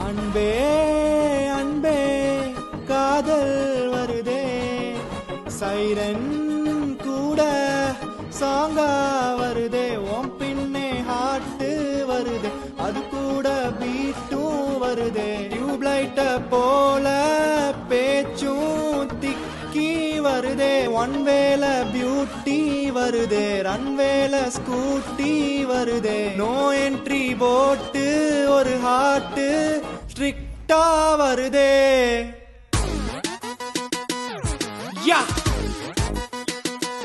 அன்பே அன்பே காதல் வருதே சைரன் கூட சாங்கா வருதே உன் பின்னே ஹார்ட் வருதே அது கூட பீட்டும் வருதே டியூப்லைட்ட போல பேச்சும் திக்கி வருதே ஒன் வேல பியூட்டி வருதே ரன் வேல ஸ்கூட்டி வருதே நோ என்ட்ரி போட்டு ஒரு ஹார்ட் ஸ்ட்ரிக்டா வருதே யா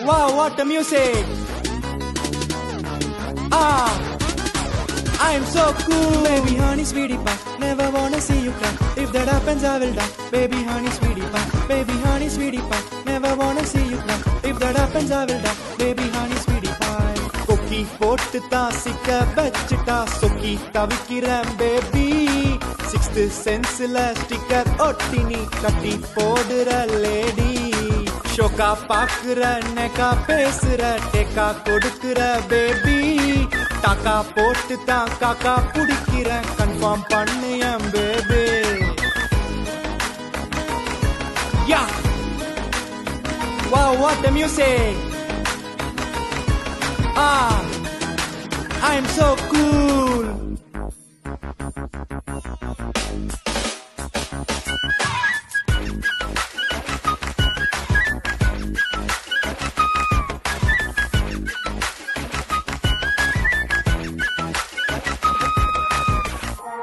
wow what the music I am so cool baby honey sweetie pie never wanna see you cry if that happens I will die baby honey sweetie pie baby honey sweetie pie never wanna see you cry if that happens I will die baby honey sweetie pie கொக்கி போட்டு தான் சிக்க வச்சுட்டா சொக்கி தவிக்கிறேன் baby sixth சென்ஸ்ல sticker ஒட்டி நீ கட்டி போடுற லேடி ஷோக்கா பாக்குற நெக்கா பேசுற டேக்கா கொடுக்குற பேபி டாக்கா போட்டு தான் காக்கா புடிக்கிற கன்ஃபார்ம் பண்ணு என் பேபி யா wow what the music I am so cool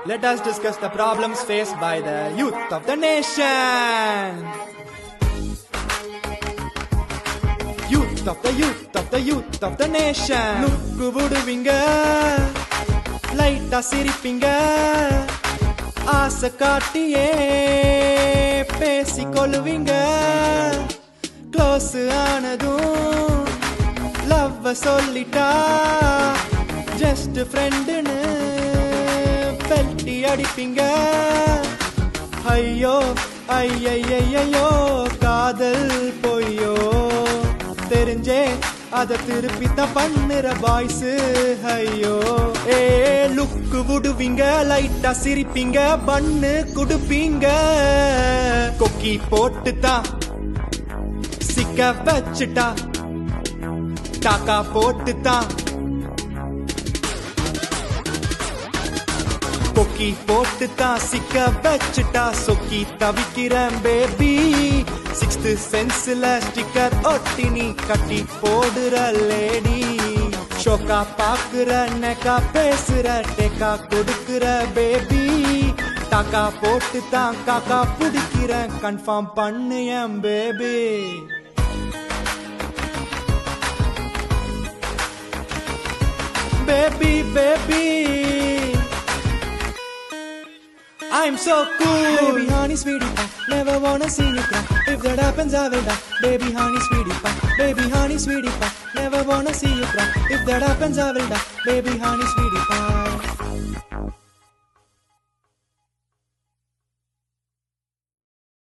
Let us discuss the problems faced by the youth of the nation. Youth of the youth of the youth of the nation. Look vuduvinga, light a siripinga, aasa kaatiye, pesi kolluvinga, close aanadum, love sollita, just a friend nu. பெல்ட்டி அடிப்பீங்க ஐயோ ஐயோ காதல் பொய்யோ தெரிஞ்சே அத திருப்பி தான் பண்ணுற boys ஐயோ ஏ லுக்கு விடுவீங்க லைட்டா சிரிப்பீங்க பண்ணு குடுப்பீங்க கொக்கி போட்டு தான் சிக்க வச்சுட்டா டாக்கா போட்டு தான் கொக்கி போட்டு தான் சிக்க வச்சுட்டா சொக்கி தவிக்கிறேன் பேபி சிக்ஸ்த் சென்ஸ்ல ஸ்டிக்கர் ஒட்டி நீ கட்டி போடுற லேடி ஷோக்கா பாக்குற நெக்கா பேசுற டேக்கா கொடுக்குற பேபி டாக்கா போட்டு தான் காக்கா புடிக்கிறேன் கன்ஃபார்ம் பண்ணு என் baby baby baby I'm so cool baby honey sweetie pie never wanna see you cry if that happens I will die baby honey sweetie pie baby honey sweetie pie never wanna see you cry if that happens I will die baby honey sweetie pie